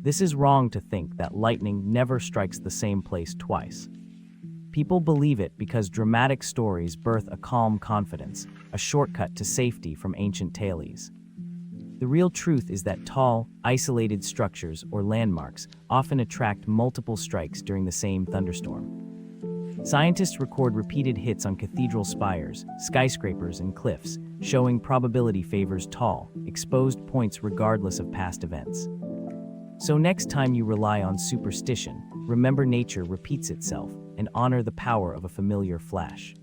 This is wrong to think that lightning never strikes the same place twice. People believe it because dramatic stories birth a calm confidence, a shortcut to safety from ancient tales. The real truth is that tall, isolated structures or landmarks often attract multiple strikes during the same thunderstorm. Scientists record repeated hits on cathedral spires, skyscrapers, and cliffs, showing probability favors tall, exposed points regardless of past events. So next time you rely on superstition, remember nature repeats itself and honor the power of a familiar flash.